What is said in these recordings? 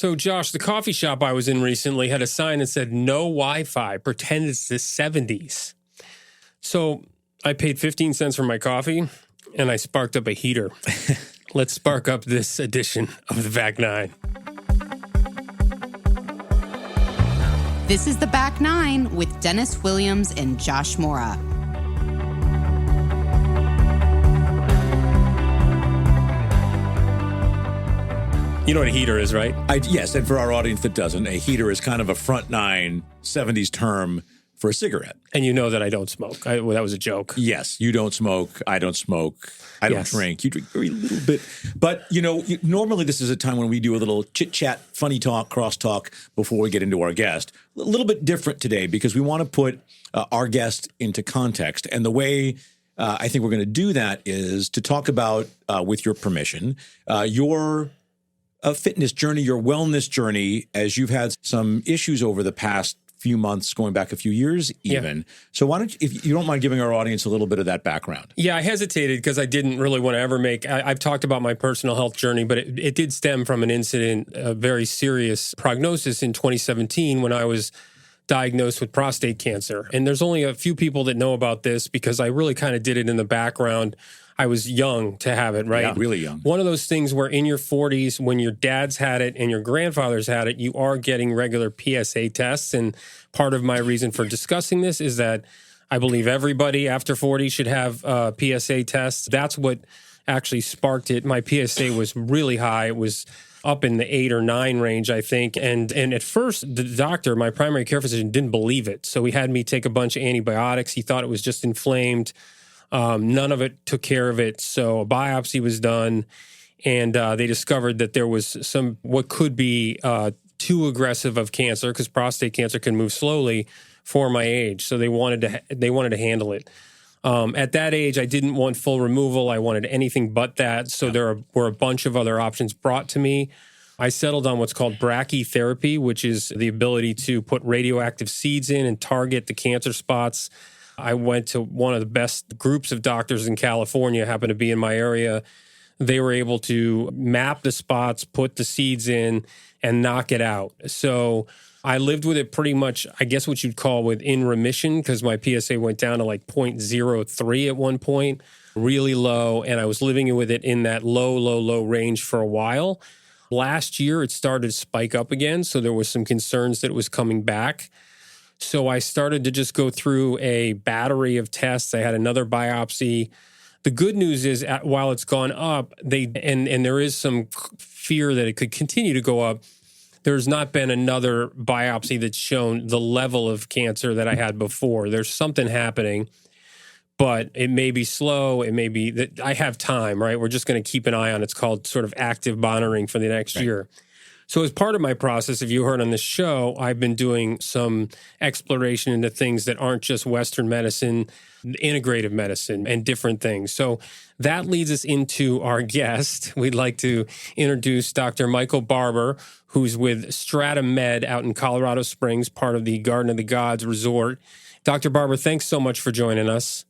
So, Josh, the coffee shop I was in recently had a sign that said, no Wi-Fi, pretend it's the 70s. So I paid 15 cents for my coffee, and I sparked up a heater. Let's spark up this edition of the Back Nine. This is the Back Nine with Dennis Williams and Josh Mora. You know what a heater is, right? Yes, and for our audience that doesn't, a heater is kind of a front nine 70s term for a cigarette. And you know that I don't smoke. That was a joke. Yes, you don't smoke. I don't smoke. I don't drink. You drink very little bit. But, normally this is a time when we do a little chit-chat, funny talk, cross-talk before we get into our guest. A little bit different today because we want to put our guest into context. And the way I think we're going to do that is to talk about, with your permission, your fitness journey, your wellness journey, as you've had some issues over the past few months, going back a few years even. Yeah. So why don't you, if you don't mind giving our audience a little bit of that background? Yeah, I hesitated because I didn't really want to ever I've talked about my personal health journey, but it did stem from an incident, a very serious prognosis in 2017 when I was diagnosed with prostate cancer. And there's only a few people that know about this because I really kind of did it in the background. I was young to have it, right? Yeah, really young. One of those things where in your 40s, when your dad's had it and your grandfather's had it, you are getting regular PSA tests. And part of my reason for discussing this is that I believe everybody after 40 should have PSA tests. That's what actually sparked it. My PSA was really high. It was up in the 8 or 9 range, I think. And at first, the doctor, my primary care physician, didn't believe it. So he had me take a bunch of antibiotics. He thought it was just inflamed. None of it took care of it. So a biopsy was done, and they discovered that there was some what could be too aggressive of cancer, because prostate cancer can move slowly for my age. So they wanted to handle it. At that age, I didn't want full removal. I wanted anything but that. So there were a bunch of other options brought to me. I settled on what's called brachytherapy, which is the ability to put radioactive seeds in and target the cancer spots. I went to one of the best groups of doctors in California, happened to be in my area. They were able to map the spots, put the seeds in, and knock it out. So I lived with it pretty much, I guess what you'd call within remission, because my PSA went down to like 0.03 at one point, really low, and I was living with it in that low range for a while. Last year, it started to spike up again, so there was some concerns that it was coming back. So I started to just go through a battery of tests. I had another biopsy. The good news is, while it's gone up, and there is some fear that it could continue to go up, there's not been another biopsy that's shown the level of cancer that I had before. There's something happening, but it may be slow. It may be that I have time, right? We're just going to keep an eye on it. It's called sort of active monitoring for the next year. So as part of my process, if you heard on this show, I've been doing some exploration into things that aren't just Western medicine, integrative medicine, and different things. So that leads us into our guest. We'd like to introduce Dr. Michael Barber, who's with Strata Med out in Colorado Springs, part of the Garden of the Gods resort. Dr. Barber, thanks so much for joining us.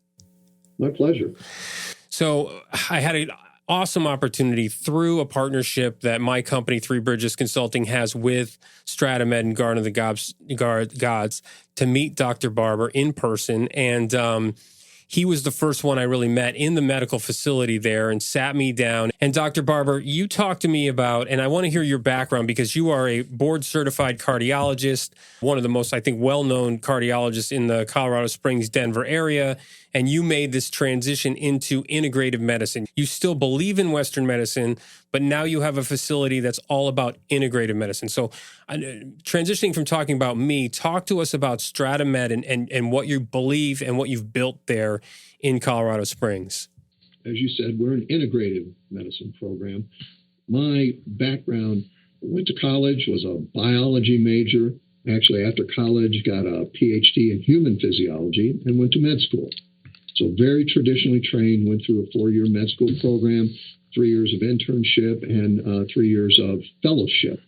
My pleasure. So I had an awesome opportunity through a partnership that my company, Three Bridges Consulting, has with Strata Med and Garden of the Gods to meet Dr. Barber in person. And he was the first one I really met in the medical facility there and sat me down. And Dr. Barber, you talked to me about, and I want to hear your background because you are a board-certified cardiologist, one of the most, I think, well-known cardiologists in the Colorado Springs, Denver area. And you made this transition into integrative medicine. You still believe in Western medicine, but now you have a facility that's all about integrative medicine. So transitioning from talking about me, talk to us about Strata Med and what you believe and what you've built there in Colorado Springs. As you said, we're an integrative medicine program. My background, went to college, was a biology major. Actually, after college, got a PhD in human physiology and went to med school. So very traditionally trained, went through a 4-year med school program, 3 years of internship, and 3 years of fellowship.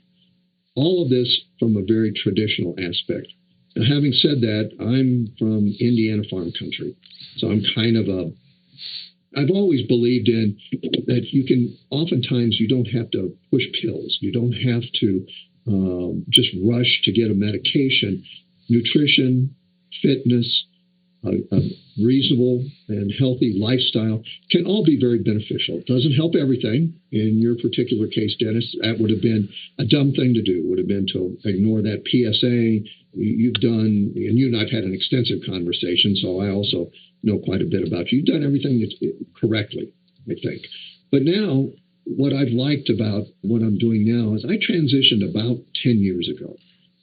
All of this from a very traditional aspect. Now, having said that, I'm from Indiana farm country. So I'm kind of I've always believed in that oftentimes you don't have to push pills. You don't have to just rush to get a medication. Nutrition, fitness, a reasonable and healthy lifestyle can all be very beneficial. It doesn't help everything. In your particular case, Dennis, that would have been a dumb thing to do, would have been to ignore that PSA. You've done, and you and I've had an extensive conversation, so I also know quite a bit about you. You've done everything correctly, I think. But now, what I've liked about what I'm doing now is I transitioned about 10 years ago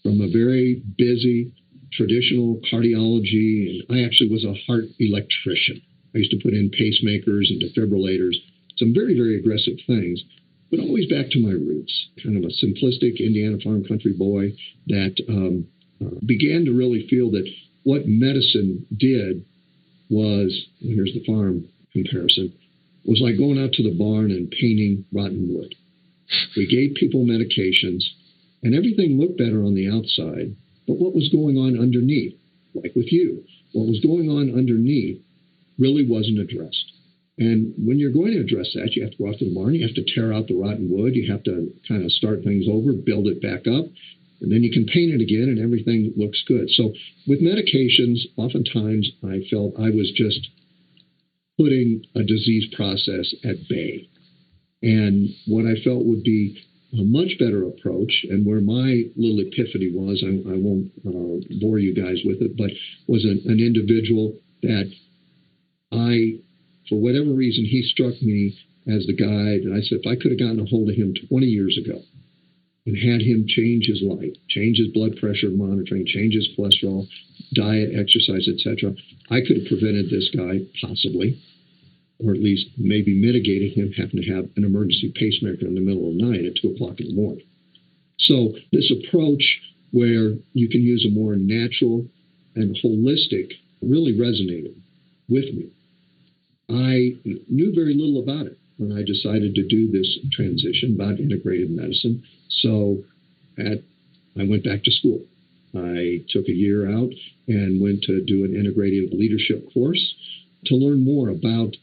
from a very busy traditional cardiology, and I actually was a heart electrician. I used to put in pacemakers and defibrillators, some very, very aggressive things, but always back to my roots, kind of a simplistic Indiana farm country boy that began to really feel that what medicine did was, and here's the farm comparison, was like going out to the barn and painting rotten wood. We gave people medications, and everything looked better on the outside, but what was going on underneath, like with you, what was going on underneath really wasn't addressed. And when you're going to address that, you have to go out to the barn, you have to tear out the rotten wood, you have to kind of start things over, build it back up, and then you can paint it again and everything looks good. So with medications, oftentimes I felt I was just putting a disease process at bay. And what I felt would be a much better approach, and where my little epiphany was, I won't bore you guys with it, but was an individual that for whatever reason, he struck me as the guy that I said, if I could have gotten a hold of him 20 years ago and had him change his life, change his blood pressure monitoring, change his cholesterol, diet, exercise, etc., I could have prevented this guy possibly, or at least maybe mitigated him having to have an emergency pacemaker in the middle of the night at 2 o'clock in the morning. So this approach where you can use a more natural and holistic really resonated with me. I knew very little about it when I decided to do this transition about integrative medicine. So I went back to school. I took a year out and went to do an integrative leadership course to learn more about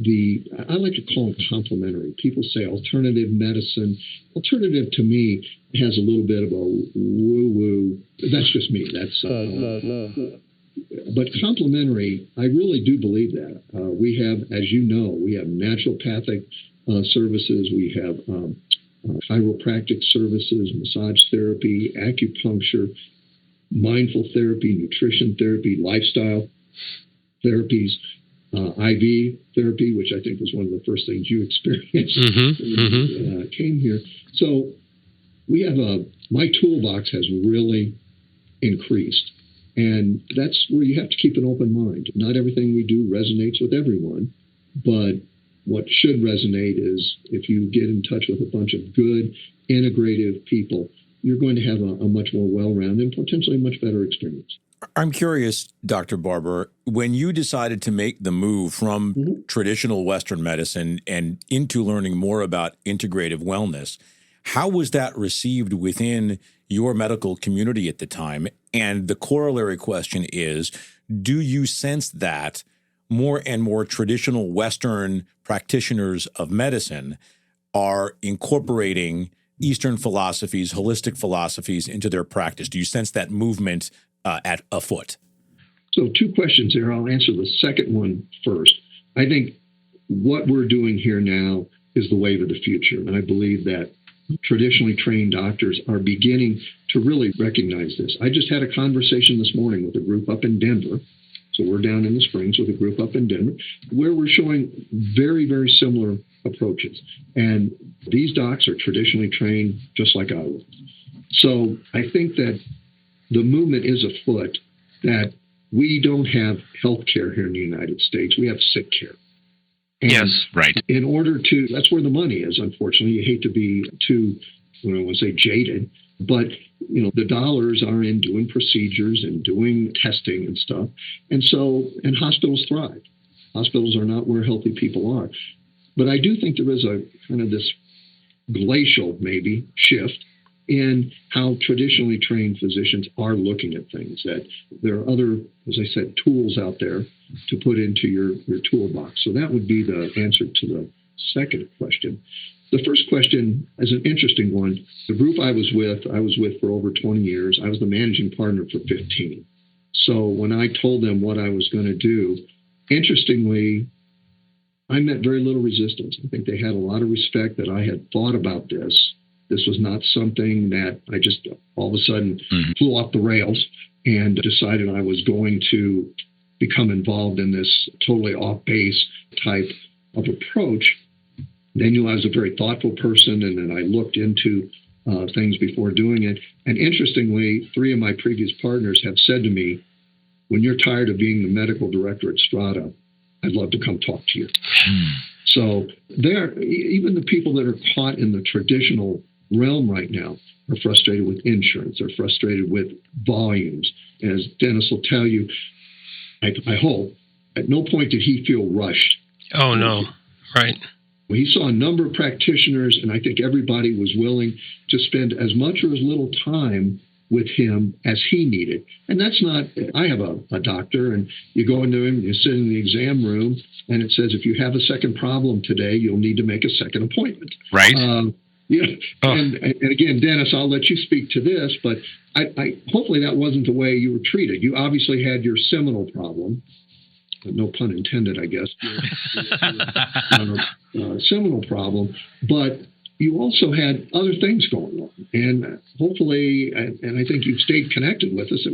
I like to call them complementary. People say alternative medicine. Alternative to me has a little bit of a woo-woo. That's just me. That's But complementary, I really do believe that. We have, as you know, we have naturopathic services. We have chiropractic services, massage therapy, acupuncture, mindful therapy, nutrition therapy, lifestyle therapies, IV therapy, which I think was one of the first things you experienced when you came here. So we have my toolbox has really increased. And that's where you have to keep an open mind. Not everything we do resonates with everyone, but what should resonate is if you get in touch with a bunch of good, integrative people, you're going to have a much more well-rounded and potentially much better experience. I'm curious, Dr. Barber, when you decided to make the move from traditional Western medicine and into learning more about integrative wellness, how was that received within your medical community at the time? And the corollary question is, do you sense that more and more traditional Western practitioners of medicine are incorporating Eastern philosophies, holistic philosophies into their practice? Do you sense that movement at afoot? So 2 questions there. I'll answer the second one first. I think what we're doing here now is the wave of the future. And I believe that traditionally trained doctors are beginning to really recognize this. I just had a conversation this morning with a group up in Denver. So we're down in the Springs with a group up in Denver where we're showing very, very similar approaches. And these docs are traditionally trained just like I was. So I think that the movement is afoot that we don't have health care here in the United States. We have sick care. And yes, right. In order to, that's where the money is, unfortunately. You hate to be too, I don't want to say jaded, but, the dollars are in doing procedures and doing testing and stuff. And so, and hospitals thrive. Hospitals are not where healthy people are. But I do think there is a kind of this glacial, maybe, shift in how traditionally trained physicians are looking at things, that there are other, as I said, tools out there to put into your toolbox. So that would be the answer to the second question. The first question is an interesting one. The group I was with for over 20 years. I was the managing partner for 15. So when I told them what I was going to do, interestingly, I met very little resistance. I think they had a lot of respect that I had thought about this. This was not something that I just all of a sudden flew off the rails and decided I was going to become involved in this totally off-base type of approach. They knew I was a very thoughtful person, and then I looked into things before doing it. And interestingly, 3 of my previous partners have said to me, when you're tired of being the medical director at Strata, I'd love to come talk to you. So even the people that are caught in the traditional realm right now are frustrated with insurance. They're frustrated with volumes. As Dennis will tell you, I hope, at no point did he feel rushed. Oh, no. Right. Well, he saw a number of practitioners, and I think everybody was willing to spend as much or as little time with him as he needed. And that's not, I have a doctor, and you go into him, you sit in the exam room, and it says, if you have a second problem today, you'll need to make a second appointment. Right. And again, Dennis, I'll let you speak to this, but I hopefully that wasn't the way you were treated. You obviously had your seminal problem. No pun intended, I guess. Seminal problem, but you also had other things going on, and hopefully, and I think you've stayed connected with us.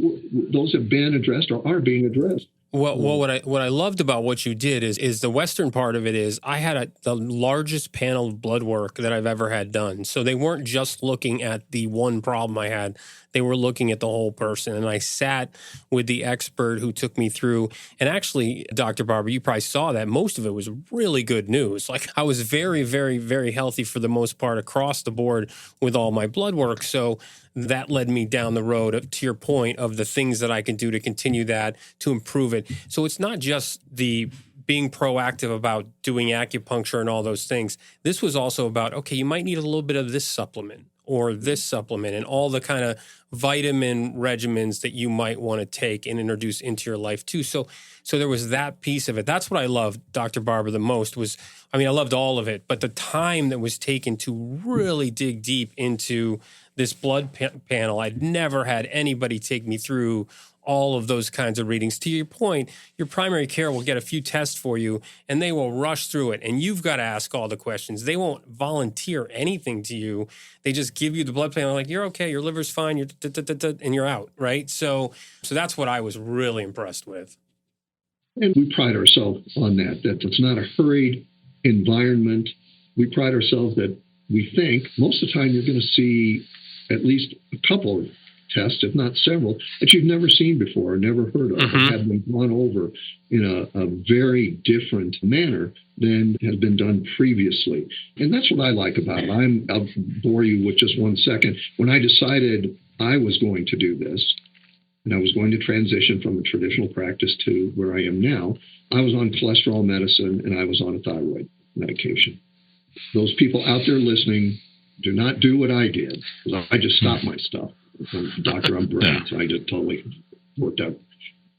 Those have been addressed or are being addressed. Well, what I loved about what you did is the Western part of it is I had the largest panel of blood work that I've ever had done. So they weren't just looking at the one problem I had. They were looking at the whole person. And I sat with the expert who took me through. And actually, Dr. Barber, you probably saw that. Most of it was really good news. Like I was very, very, very healthy for the most part across the board with all my blood work. So that led me down the road to your point of the things that I can do to continue that, to improve it. So it's not just the being proactive about doing acupuncture and all those things. This was also about, okay, you might need a little bit of this supplement or this supplement and all the kind of vitamin regimens that you might want to take and introduce into your life too. So there was that piece of it. That's what I loved, Dr. Barber, the most was, I loved all of it, but the time that was taken to really dig deep into this blood panel. I'd never had anybody take me through all of those kinds of readings. To your point, your primary care will get a few tests for you and they will rush through it. And you've got to ask all the questions. They won't volunteer anything to you. They just give you the blood panel like, you're okay, your liver's fine, you're and you're out, right? So that's what I was really impressed with. And we pride ourselves on that it's not a hurried environment. We pride ourselves that we think most of the time you're going to see at least a couple of tests, if not several, that you've never seen before, never heard of, and have been gone over in a very different manner than has been done previously. And that's what I like about it. I'll bore you with just 1 second. When I decided I was going to do this, and I was going to transition from a traditional practice to where I am now, I was on cholesterol medicine and I was on a thyroid medication. Those people out there listening, do not do what I did. I just stopped my stuff. I'm a doctor, I'm brilliant, so I just totally worked out.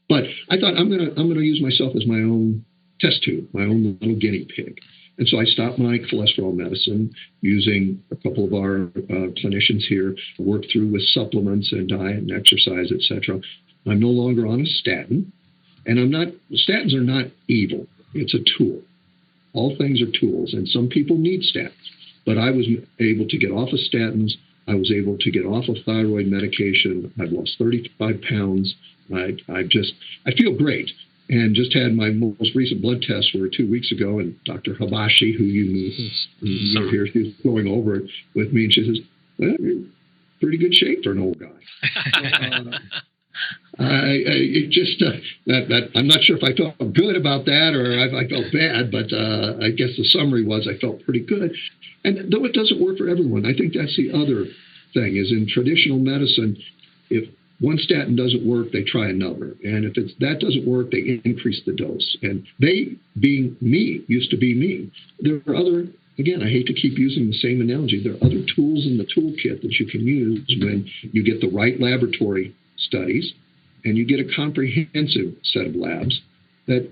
But I thought I'm gonna use myself as my own test tube, my own little guinea pig. And so I stopped my cholesterol medicine using a couple of our clinicians here, worked through with supplements and diet and exercise, etc. I'm no longer on a statin, and statins are not evil. It's a tool. All things are tools, and some people need statins. But I was able to get off of statins. I was able to get off of thyroid medication. I've lost 35 pounds. I feel great. And just had my most recent blood tests were 2 weeks ago. And Dr. Habashi, who you know here, she was going over it with me, and she says, well, you're in pretty good shape for an old guy. I'm not sure if I felt good about that or if I felt bad, but I guess the summary was I felt pretty good. And though it doesn't work for everyone, I think that's the other thing is in traditional medicine, if one statin doesn't work, they try another. And if that doesn't work, they increase the dose. And they, being me, used to be me. There are other, again, I hate to keep using the same analogy, there are other tools in the toolkit that you can use when you get the right laboratory studies and you get a comprehensive set of labs that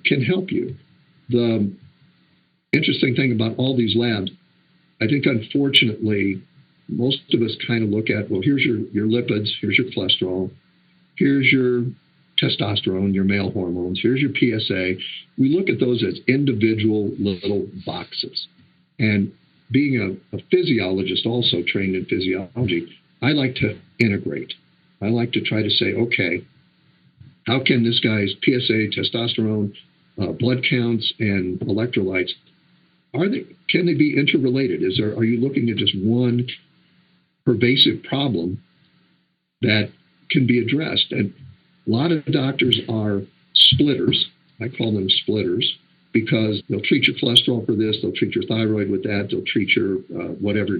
can help you. The interesting thing about all these labs, I think, unfortunately, most of us kind of look at, well, here's your lipids, here's your cholesterol, here's your testosterone, your male hormones, here's your PSA. We look at those as individual little boxes. And being a physiologist, also trained in physiology, I like to integrate. I like to try to say, okay, how can this guy's PSA, testosterone, blood counts, and electrolytes, can they be interrelated? Are you looking at just one pervasive problem that can be addressed? And a lot of doctors are splitters. I call them splitters because they'll treat your cholesterol for this, they'll treat your thyroid with that, they'll treat your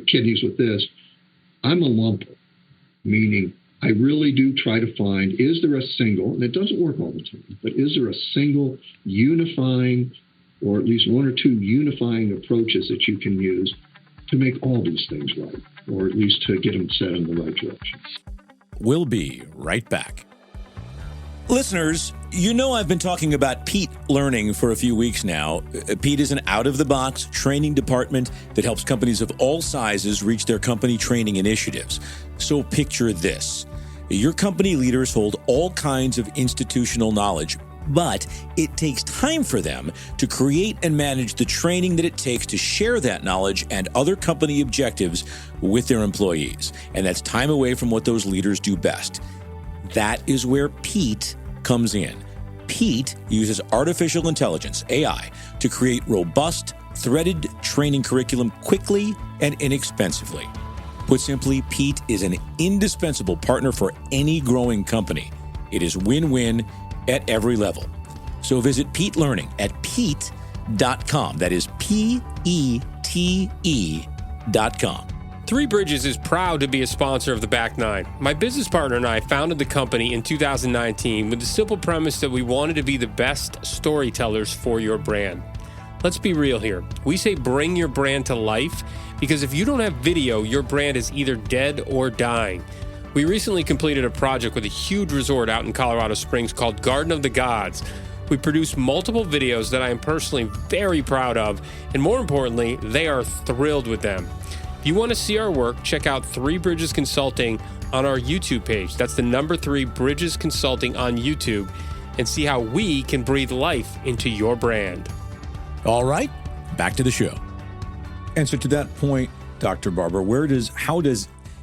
kidneys with this. I'm a lumper, meaning I really do try to find, is there a single, and it doesn't work all the time, but is there a single unifying, or at least one or two unifying approaches that you can use to make all these things right, or at least to get them set in the right direction? We'll be right back. Listeners, you know I've been talking about Pete Learning for a few weeks now. Pete is an out-of-the-box training department that helps companies of all sizes reach their company training initiatives. So picture this. Your company leaders hold all kinds of institutional knowledge, but it takes time for them to create and manage the training that it takes to share that knowledge and other company objectives with their employees. And that's time away from what those leaders do best. That is where Pete comes in. Pete uses artificial intelligence, AI, to create robust, threaded training curriculum quickly and inexpensively. Put simply, Pete is an indispensable partner for any growing company. It is win-win at every level. So visit Pete Learning at pete.com. That is PETE.com. Three Bridges is proud to be a sponsor of the Back Nine. My business partner and I founded the company in 2019 with the simple premise that we wanted to be the best storytellers for your brand. Let's be real here. We say bring your brand to life because if you don't have video, your brand is either dead or dying. We recently completed a project with a huge resort out in Colorado Springs called Garden of the Gods. We produced multiple videos that I am personally very proud of, and more importantly, they are thrilled with them. If you want to see our work, check out 3 Bridges Consulting on our YouTube page. That's the number 3 Bridges Consulting on YouTube, and see how we can breathe life into your brand. All right, back to the show. And so to that point, Dr. Barber,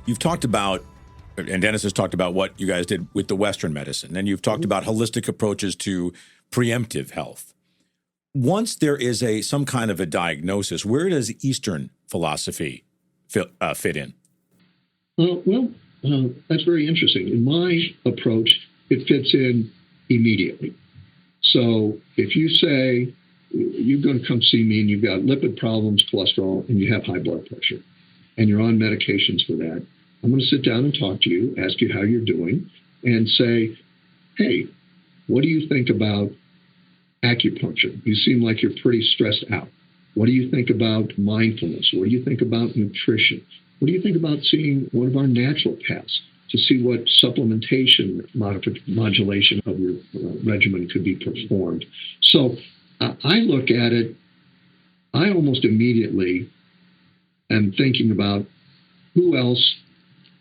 you've talked about, and Dennis has talked about what you guys did with the Western medicine, and you've talked about holistic approaches to preemptive health. Once there is some kind of a diagnosis, where does Eastern philosophy fit in? That's very interesting. In my approach, it fits in immediately. So if you say you're going to come see me and you've got lipid problems, cholesterol, and you have high blood pressure, and you're on medications for that, I'm going to sit down and talk to you, ask you how you're doing, and say, hey, what do you think about acupuncture? You seem like you're pretty stressed out. What do you think about mindfulness? What do you think about nutrition? What do you think about seeing one of our naturopaths to see what supplementation modulation of your regimen could be performed? So I look at it, I almost immediately am thinking about who else,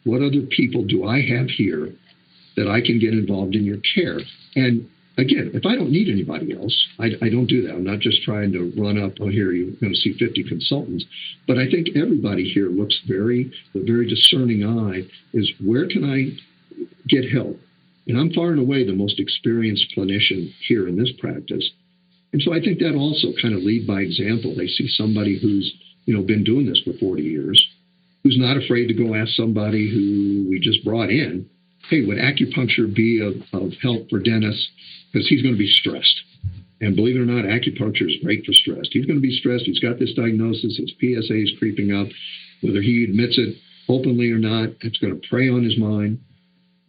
what other people do I have here that I can get involved in your care? And again, if I don't need anybody else, I don't do that. I'm not just trying to run up, oh, here, you're going to see 50 consultants. But I think everybody here looks a very discerning eye is where can I get help? And I'm far and away the most experienced clinician here in this practice. And so I think that also kind of lead by example. They see somebody who's, been doing this for 40 years, who's not afraid to go ask somebody who we just brought in, hey, would acupuncture be of help for Dennis? Because he's going to be stressed. And believe it or not, acupuncture is great for stress. He's going to be stressed. He's got this diagnosis. His PSA is creeping up. Whether he admits it openly or not, it's going to prey on his mind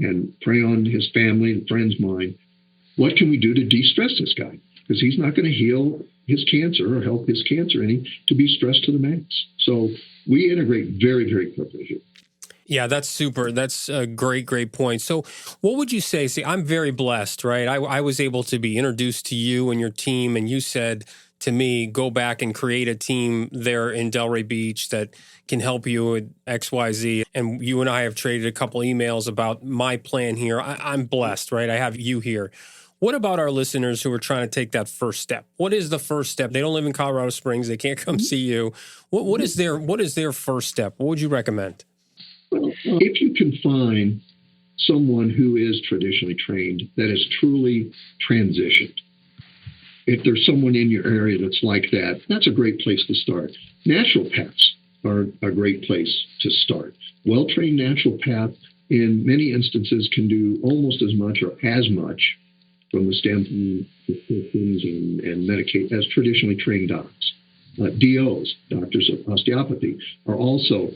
and prey on his family and friends' mind. What can we do to de-stress this guy? Because he's not going to heal his cancer or help his cancer any to be stressed to the max. So we integrate very, very quickly here. Yeah, that's super. That's a great point. So what would you say? See, I'm very blessed, right? I was able to be introduced to you and your team, and you said to me, go back and create a team there in Delray Beach that can help you with XYZ. And you and I have traded a couple emails about my plan here. I'm blessed, right? I have you here. What about our listeners who are trying to take that first step? What is the first step? They don't live in Colorado Springs. They can't come see you. What is their first step? What would you recommend? Well, if you can find someone who is traditionally trained that is truly transitioned, if there's someone in your area that's like that, that's a great place to start. Naturopaths are a great place to start. Well-trained naturopath in many instances can do almost as much or as much from the standpoint of prescriptions and medicate as traditionally trained docs. DOs, doctors of osteopathy, are also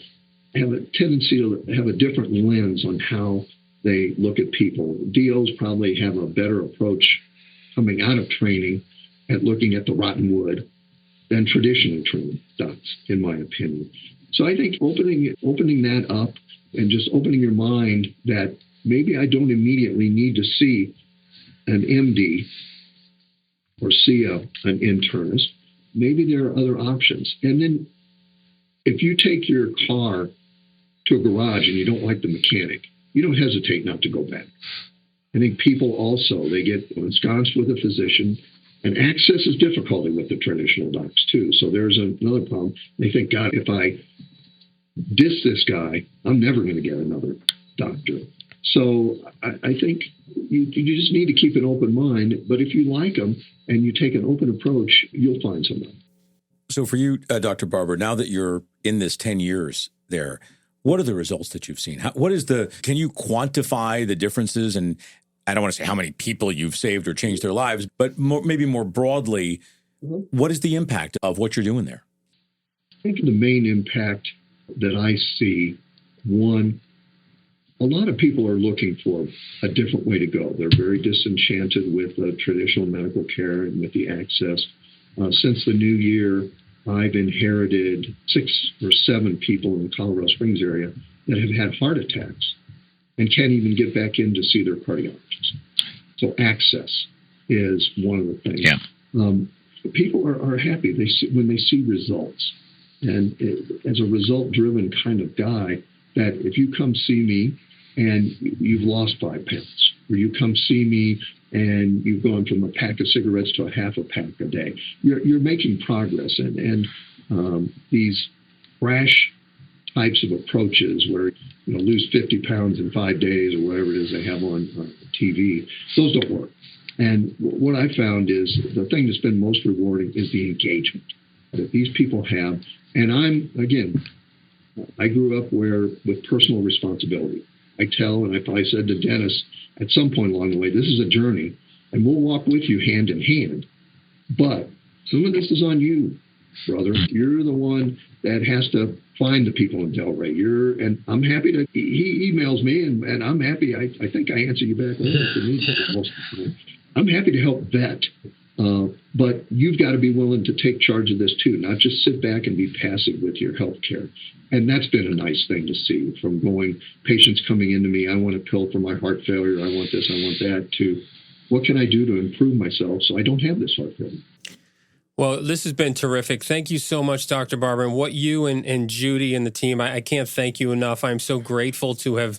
have a tendency to have a different lens on how they look at people. DOs probably have a better approach coming out of training at looking at the rotten wood than traditionally trained docs, in my opinion. So I think opening that up and just opening your mind that maybe I don't immediately need to see an MD or see an internist. Maybe there are other options. And then if you take your car to a garage and you don't like the mechanic, you don't hesitate not to go back. I think people also, they get ensconced with a physician, and access is difficulty with the traditional docs too. So there's another problem. They think, God, if I diss this guy, I'm never going to get another doctor. So I think you just need to keep an open mind. But if you like them and you take an open approach, you'll find someone. So for you, Dr. Barber, now that you're in this 10 years there, what are the results that you've seen? Can you quantify the differences? And I don't want to say how many people you've saved or changed their lives, but maybe more broadly, what is the impact of what you're doing there? I think the main impact that I see, one, a lot of people are looking for a different way to go. They're very disenchanted with traditional medical care and with the access. Since the new year, I've inherited 6 or 7 people in the Colorado Springs area that have had heart attacks and can't even get back in to see their cardiologist. So access is one of the things. Yeah. People are happy when they see results. And as a result-driven kind of guy, that if you come see me and you've lost 5 pounds, or you come see me and you've gone from a pack of cigarettes to a half a pack a day, you're making progress. And these rash types of approaches where lose 50 pounds in 5 days or whatever it is they have on TV, those don't work. And what I found is the thing that's been most rewarding is the engagement that these people have. And I grew up with personal responsibility. I tell, and I said to Dennis at some point along the way, this is a journey, and we'll walk with you hand in hand. But some of this is on you, brother. You're the one that has to find the people in Delray. And I'm happy to. He emails me, and I'm happy. I think I answer you back most of the time. I'm happy to help vet. But you've got to be willing to take charge of this too, not just sit back and be passive with your health care. And that's been a nice thing to see, from patients coming into me, I want a pill for my heart failure, I want this, I want that, to what can I do to improve myself so I don't have this heart failure. Well, this has been terrific. Thank you so much, Dr. Barber. And what you and Judy and the team, I can't thank you enough. I'm so grateful to have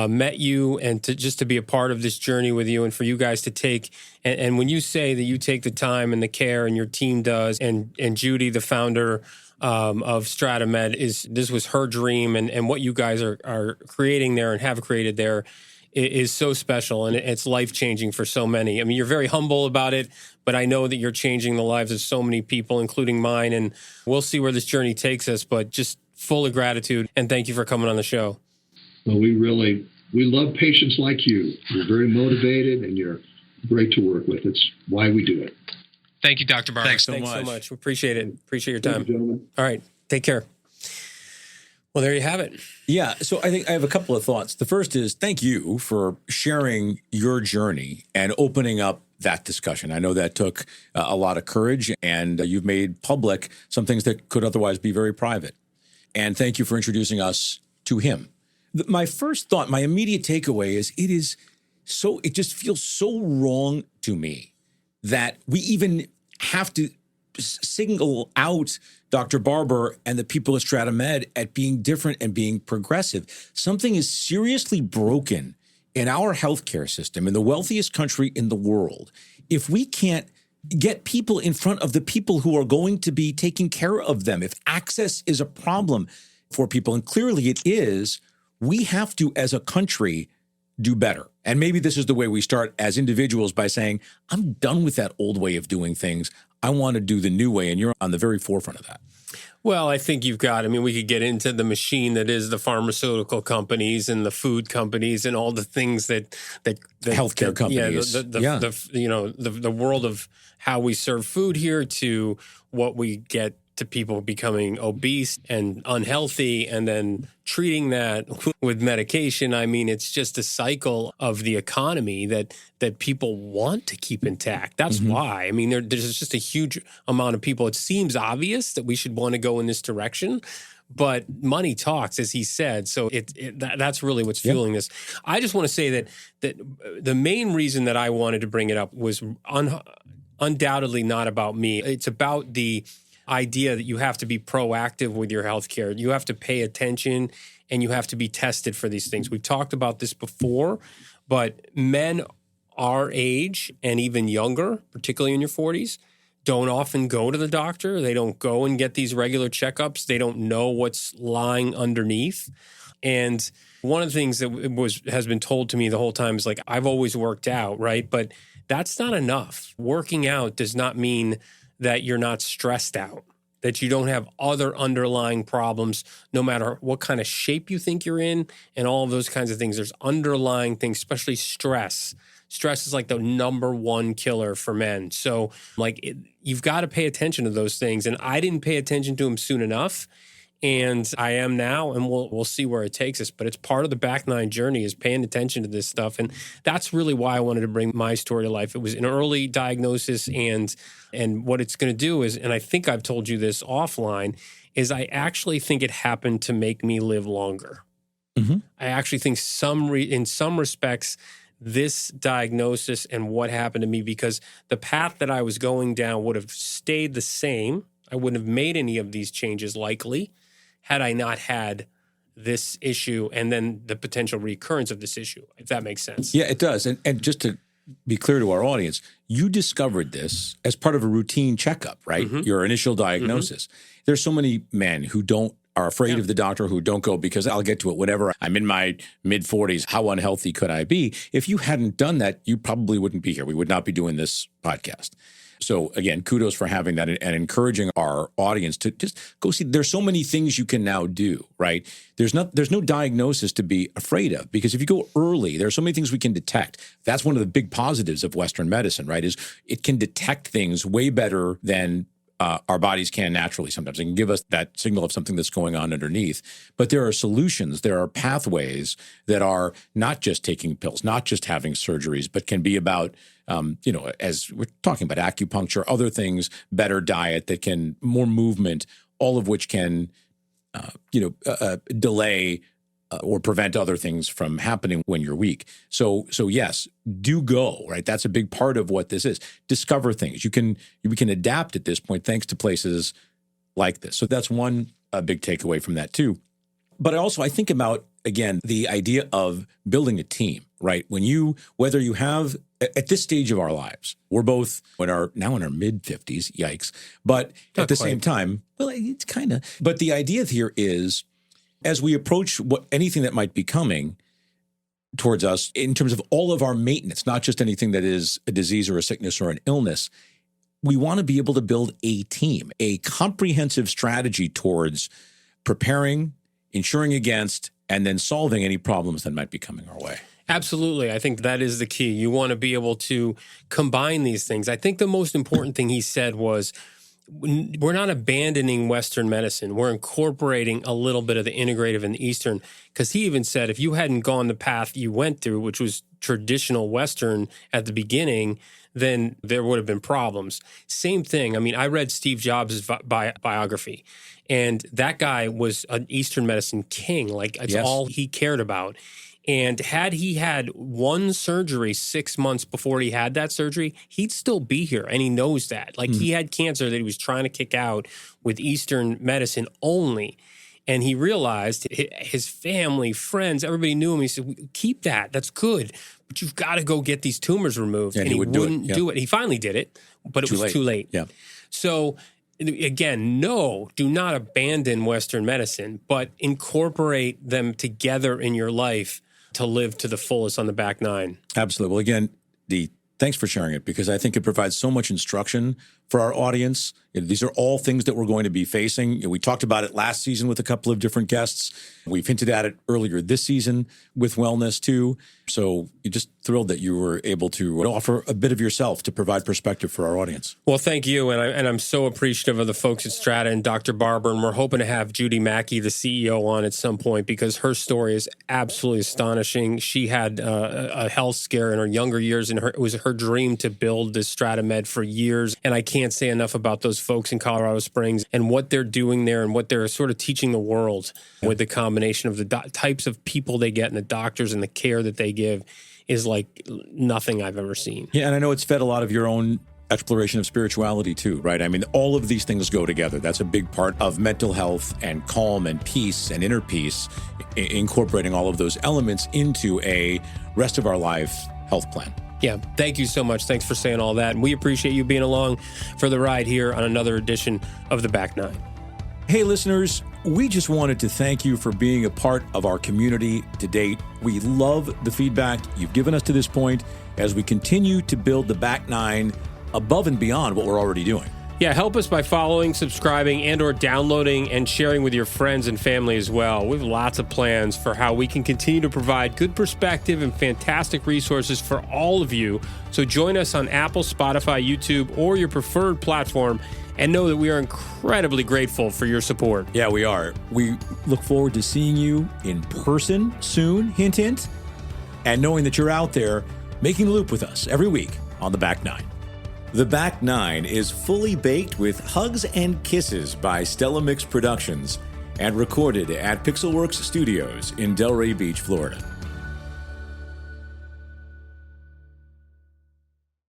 met you and to be a part of this journey with you, and for you guys to take, and when you say that you take the time and the care and your team does, and Judy, the founder of Strata Med, this was her dream, and what you guys are creating there and have created there is so special, and it's life-changing for so many. I mean, you're very humble about it, but I know that you're changing the lives of so many people, including mine, and we'll see where this journey takes us, but just full of gratitude, and thank you for coming on the show. Well, we love patients like you. You're very motivated, and you're great to work with. It's why we do it. Thank you, Dr. Barber. Thanks so much. We appreciate it. Appreciate your time. Thank you, gentlemen. All right. Take care. Well, there you have it. Yeah. So I think I have a couple of thoughts. The first is thank you for sharing your journey and opening up that discussion. I know that took a lot of courage, and you've made public some things that could otherwise be very private. And thank you for introducing us to him. My first thought, my immediate takeaway is it just feels so wrong to me that we even have to single out Dr. Barber and the people at Strata Med at being different and being progressive. Something is seriously broken in our healthcare system, in the wealthiest country in the world, if we can't get people in front of the people who are going to be taking care of them. If access is a problem for people, and clearly it is, we have to, as a country, do better. And maybe this is the way we start as individuals by saying, I'm done with that old way of doing things. I want to do the new way. And you're on the very forefront of that. Well, I think we could get into the machine that is the pharmaceutical companies and the food companies and all the things that healthcare companies. The world of how we serve food here to what we get to people becoming obese and unhealthy and then treating that with medication. I mean, it's just a cycle of the economy that people want to keep intact. That's why. I mean, there's just a huge amount of people. It seems obvious that we should want to go in this direction, but money talks, as he said. So that's really what's fueling this. I just want to say that the main reason that I wanted to bring it up was undoubtedly not about me. It's about the idea that you have to be proactive with your healthcare. You have to pay attention and you have to be tested for these things. We've talked about this before, but men our age and even younger, particularly in your 40s, don't often go to the doctor. They don't go and get these regular checkups. They don't know what's lying underneath. And one of the things that has been told to me the whole time is like, I've always worked out, right? But that's not enough. Working out does not mean that you're not stressed out, that you don't have other underlying problems, no matter what kind of shape you think you're in and all of those kinds of things. There's underlying things, especially stress. Stress is like the number one killer for men. So you've got to pay attention to those things. And I didn't pay attention to them soon enough. And I am now, and we'll see where it takes us. But it's part of the back nine journey is paying attention to this stuff. And that's really why I wanted to bring my story to life. It was an early diagnosis, and what it's going to do is, and I think I've told you this offline, is I actually think it happened to make me live longer. I actually think in some respects, this diagnosis and what happened to me, because the path that I was going down would have stayed the same. I wouldn't have made any of these changes likely had I not had this issue and then the potential recurrence of this issue, if that makes sense. Yeah, it does. And just to be clear to our audience, you discovered this as part of a routine checkup, right? Your initial diagnosis. There's so many men who are afraid of the doctor, who don't go because I'll get to it, whatever. I'm in my mid-40s. How unhealthy could I be? If you hadn't done that, you probably wouldn't be here. We would not be doing this podcast. So again, kudos for having that and encouraging our audience to just go see. There's so many things you can now do, right? There's no diagnosis to be afraid of, because if you go early, there's so many things we can detect. That's one of the big positives of Western medicine, right? Is it can detect things way better than our bodies can naturally sometimes. It can give us that signal of something that's going on underneath. But there are solutions, there are pathways that are not just taking pills, not just having surgeries, but can be about, as we're talking about acupuncture, other things, better diet that can, more movement, all of which can, delay or prevent other things from happening when you're weak. So yes, do go, right? That's a big part of what this is. Discover things. We can adapt at this point thanks to places like this. So that's one big takeaway from that too. But I think about, again, the idea of building a team, right? Whether you have, at this stage of our lives, we're both now in our mid-50s, yikes. But at the same time, well, it's kind of, but the idea here is, as we approach anything that might be coming towards us in terms of all of our maintenance, not just anything that is a disease or a sickness or an illness, we want to be able to build a team, a comprehensive strategy towards preparing, insuring against, and then solving any problems that might be coming our way. Absolutely. I think that is the key. You want to be able to combine these things. I think the most important thing he said was, we're not abandoning Western medicine. We're incorporating a little bit of the integrative and the Eastern, because he even said if you hadn't gone the path you went through, which was traditional Western at the beginning, then there would have been problems. Same thing. I mean, I read Steve Jobs' biography, and that guy was an Eastern medicine king. Like, it's all he cared about. And had he had one surgery 6 months before he had that surgery, he'd still be here. And he knows that. Like he had cancer that he was trying to kick out with Eastern medicine only. And he realized his family, friends, everybody knew him. He said, keep that. That's good. But you've got to go get these tumors removed. Yeah, and he wouldn't do it. He finally did it, but it was too late. Yeah. So again, no, do not abandon Western medicine, but incorporate them together in your life to live to the fullest on the back nine. Absolutely. Well, again, thanks for sharing it, because I think it provides so much instruction for our audience. These are all things that we're going to be facing. We talked about it last season with a couple of different guests. We've hinted at it earlier this season with wellness too. So you're just thrilled that you were able to offer a bit of yourself to provide perspective for our audience. Well, thank you. And I'm so appreciative of the folks at Strata and Dr. Barber. And we're hoping to have Judy Mackey, the CEO, on at some point, because her story is absolutely astonishing. She had a health scare in her younger years, and it was her dream to build this Strata Med for years. And I can't say enough about those folks in Colorado Springs and what they're doing there and what they're sort of teaching the world with the combination of the types of people they get and the doctors and the care that they give is like nothing I've ever seen. Yeah, and I know it's fed a lot of your own exploration of spirituality too, right? I mean, all of these things go together. That's a big part of mental health and calm and peace and inner peace, incorporating all of those elements into a rest of our life health plan. Yeah, thank you so much. Thanks for saying all that. And we appreciate you being along for the ride here on another edition of The Back Nine. Hey, listeners, we just wanted to thank you for being a part of our community to date. We love the feedback you've given us to this point as we continue to build The Back Nine above and beyond what we're already doing. Yeah, help us by following, subscribing, and or downloading and sharing with your friends and family as well. We have lots of plans for how we can continue to provide good perspective and fantastic resources for all of you. So join us on Apple, Spotify, YouTube, or your preferred platform, and know that we are incredibly grateful for your support. Yeah, we are. We look forward to seeing you in person soon, hint, hint, and knowing that you're out there making the loop with us every week on The Back Nine. The Back Nine is fully baked with hugs and kisses by Stella Mix Productions and recorded at Pixelworks Studios in Delray Beach, Florida.